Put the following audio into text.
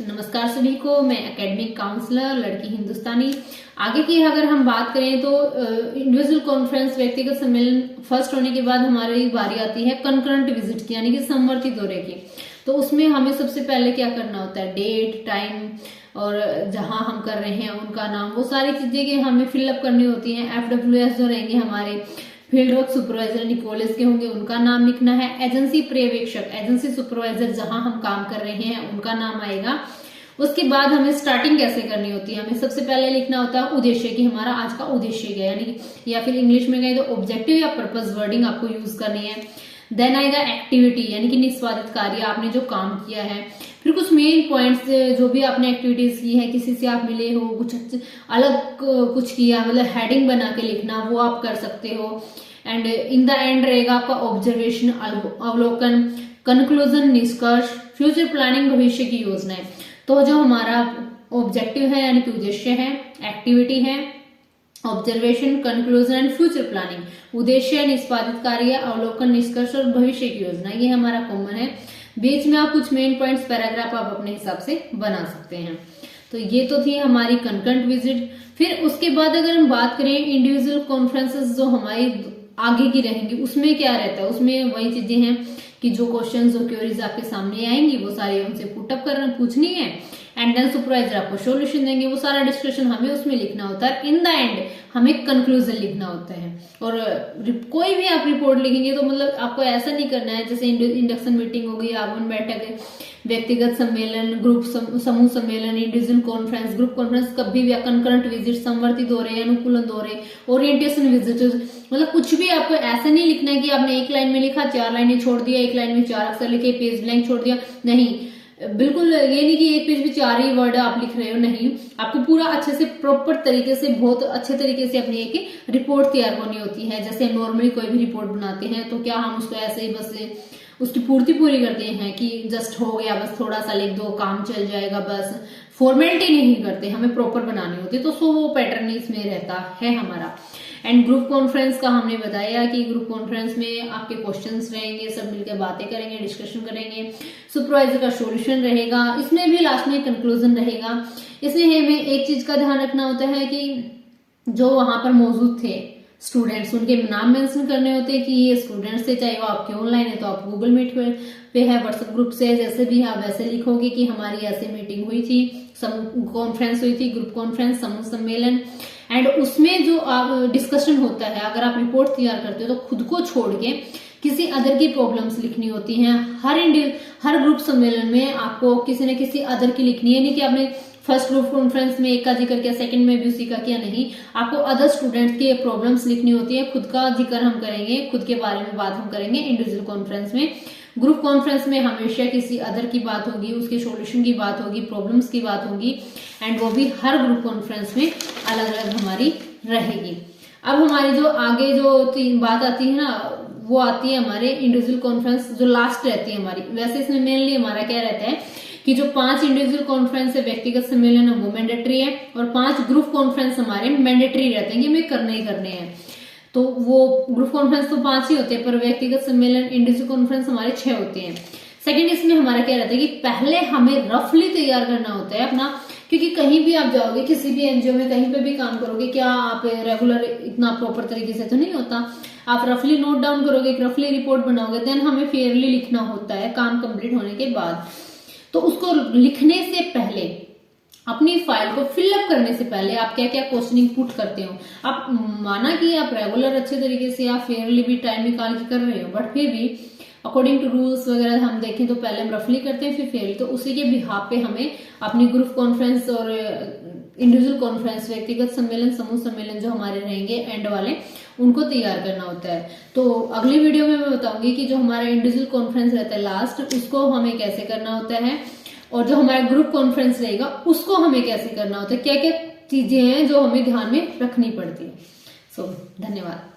नमस्कार सभी को, मैं एकेडमिक काउंसलर लड़की हिंदुस्तानी। आगे की अगर हम बात करें तो इंडिविजुअल कॉन्फ्रेंस व्यक्तिगत सम्मेलन फर्स्ट होने के बाद हमारी बारी आती है कंकरेंट विजिट की, यानी कि समवर्ती दौरे की। तो उसमें हमें सबसे पहले क्या करना होता है, डेट, टाइम और जहां हम कर रहे हैं उनका नाम, वो सारी चीजें के हमें फिलअप करनी होती हैं। FWS जो रहेंगे हमारे फील्ड वर्क सुपरवाइजर यानी कॉलेज के होंगे, उनका नाम लिखना है। एजेंसी पर्यवेक्षक, एजेंसी सुपरवाइजर जहां हम काम कर रहे हैं उनका नाम आएगा। उसके बाद हमें स्टार्टिंग कैसे करनी होती है, हमें सबसे पहले लिखना होता है उद्देश्य कि हमारा आज का उद्देश्य क्या है, यानी या फिर इंग्लिश में कहें तो ऑब्जेक्टिव या पर्पस वर्डिंग आपको यूज करनी है। देन आएगा एक्टिविटी, यानी कि निष्पादित कार्य, आपने जो काम किया है। फिर कुछ मेन पॉइंट्स, जो भी आपने एक्टिविटीज की है, किसी से आप मिले हो, कुछ अलग कुछ किया, मतलब हेडिंग बना के लिखना, वो आप कर सकते हो। एंड इन द एंड रहेगा आपका ऑब्जर्वेशन, अवलोकन, कंक्लूजन, निष्कर्ष, फ्यूचर प्लानिंग, भविष्य की योजनाएं। तो जो हमारा ऑब्जेक्टिव है यानी कि उद्देश्य है, एक्टिविटी है, observation, conclusion and future planning, उद्देश्य, निष्पादित कार्य, अवलोकन, निष्कर्ष और भविष्य की योजना, ये हमारा कॉमन है। बीच में आप कुछ मेन पॉइंट्स पैराग्राफ आप अपने हिसाब से बना सकते हैं। तो ये तो थी हमारी कंकरेंट विजिट। फिर उसके बाद अगर हम बात करें इंडिविजुअल कॉन्फ्रेंसेस जो हमारी आगे की रहेंगी, उसमें क्या रहता है, उसमें वही चीजें हैं कि जो क्वेश्चंस और क्वेरीज आपके सामने आएंगी वो सारी उनसे पुटअप करना पूछनी है। एंड देन सुपरवाइजर आपको सॉल्यूशन देंगे, वो सारा डिस्कशन हमें उसमें लिखना होता है। इन द एंड हमें कंक्लूजन लिखना होता है। और कोई भी आप रिपोर्ट लिखेंगे तो मतलब आपको ऐसा नहीं करना है जैसे इंडक्शन मीटिंग हो गई, आगमन बैठक, व्यक्तिगत सम्मेलन, ग्रुप समूह सम्मेलन, इंडिविजुअल कॉन्फ्रेंस, ग्रुप कॉन्फ्रेंस, कभी भी कंकरेंट विजिट, समवर्ती दौरे, अनुकूलन दौरे, ओरिएंटेशन विजिट, मतलब कुछ भी आपको ऐसा नहीं लिखना है कि आपने एक लाइन में लिखा, 4 लाइनें छोड़ दिया, एक लाइन में 4 अक्षर लिखे, पेज ब्लैंक छोड़ दिया। नहीं, बिल्कुल ये नहीं कि एक पेज पे 4 ही वर्ड आप लिख रहे हो, नहीं, आपको पूरा अच्छे से प्रॉपर तरीके से, बहुत अच्छे तरीके से अपनी एक रिपोर्ट तैयार होनी होती है। जैसे नॉर्मली कोई भी रिपोर्ट बनाते हैं तो क्या हम उसको ऐसे ही बस उसकी पूर्ति पूरी करते हैं कि जस्ट हो गया, बस थोड़ा सा लिख दो, काम चल जाएगा, बस फॉर्मेलिटी नहीं करते, हमें प्रॉपर बनानी होती है। तो सो वो पैटर्न इसमें रहता है हमारा। एंड ग्रुप कॉन्फ्रेंस का हमने बताया कि ग्रुप कॉन्फ्रेंस में आपके क्वेश्चंस रहेंगे, सब मिलकर बातें करेंगे, डिस्कशन करेंगे, सुपरवाइजर का सॉल्यूशन रहेगा, इसमें भी लास्ट में कंक्लूजन रहेगा। इसमें हमें एक चीज का ध्यान रखना होता है कि जो वहां पर मौजूद थे स्टूडेंट्स, उनके नाम मेंशन करने होते हैं कि ये स्टूडेंट्स थे, चाहे वो आपके ऑनलाइन है तो आप गूगल मीट पे है, व्हाट्सएप ग्रुप से, जैसे भी आप वैसे लिखोगे कि हमारी ऐसे मीटिंग हुई थी, कॉन्फ्रेंस हुई थी, ग्रुप कॉन्फ्रेंस, समूह सम्मेलन। एंड उसमें जो डिस्कशन होता है, अगर आप रिपोर्ट तैयार करते हो तो खुद को छोड़ के किसी अदर की प्रॉब्लम्स लिखनी होती हैं। हर ग्रुप सम्मेलन में आपको किसी न किसी अदर की लिखनी है, नहीं कि आपने फर्स्ट ग्रुप कॉन्फ्रेंस में एक का जिक्र किया, सेकंड में भी उसी का किया, नहीं, आपको अदर स्टूडेंट के प्रॉब्लम्स लिखनी होती है। खुद का जिक्र हम करेंगे, खुद के बारे में बात हम करेंगे इंडिविजुअल कॉन्फ्रेंस में। ग्रुप कॉन्फ्रेंस में हमेशा किसी अदर की बात होगी, उसके सॉल्यूशन की बात होगी, प्रॉब्लम्स की बात होगी, एंड वो भी हर ग्रुप कॉन्फ्रेंस में अलग अलग हमारी रहेगी। अब हमारी जो आगे जो बात आती है ना, वो आती है हमारे इंडिविजुअल कॉन्फ्रेंस जो लास्ट रहती है हमारी। वैसे इसमें मेनली हमारा क्या रहता है कि जो 5 इंडिविजुअल कॉन्फ्रेंस है, व्यक्तिगत सम्मेलन है, वो मैंडेटरी है, और 5 ग्रुप कॉन्फ्रेंस हमारे मैंडेटरी रहते हैं कि हमें करने ही करने हैं। तो वो ग्रुप कॉन्फ्रेंस तो 5 ही होते हैं, पर व्यक्तिगत सम्मेलन, इंडिविजुअल कॉन्फ्रेंस हमारे 6 होते हैं। सेकंड, इसमें हमारा क्या रहता है कि पहले हमें रफली तैयार करना होता है अपना, क्योंकि कहीं भी आप जाओगे, किसी भी एनजीओ में कहीं पे भी काम करोगे, क्या आप रेगुलर इतना प्रॉपर तरीके से तो नहीं होता, आप रफली नोट डाउन करोगे, एक रफली रिपोर्ट बनाओगे, देन हमें फेयरली लिखना होता है काम कंप्लीट होने के बाद। तो उसको लिखने से पहले, अपनी फाइल को फिलअप करने से पहले आप क्या क्या क्वेश्चनिंग पुट करते हो। आप माना कि आप रेगुलर अच्छे तरीके से आप फेयरली भी टाइम निकाल के कर रहे हो, बट फिर भी अकॉर्डिंग टू रूल्स वगैरह हम देखें तो पहले हम रफली करते हैं, फिर फेयरली। तो उसी के बिहाफ पे हमें अपनी ग्रुप कॉन्फ्रेंस और इंडिविजुअल कॉन्फ्रेंस, व्यक्तिगत सम्मेलन, समूह सम्मेलन जो हमारे रहेंगे एंड वाले, उनको तैयार करना होता है। तो अगली वीडियो में मैं बताऊंगी कि जो हमारा इंडिविजुअल कॉन्फ्रेंस रहता है लास्ट, उसको हमें कैसे करना होता है, और जो हमारा ग्रुप कॉन्फ्रेंस रहेगा उसको हमें कैसे करना होता है, क्या क्या चीजें हैं जो हमें ध्यान में रखनी पड़ती है। सो धन्यवाद।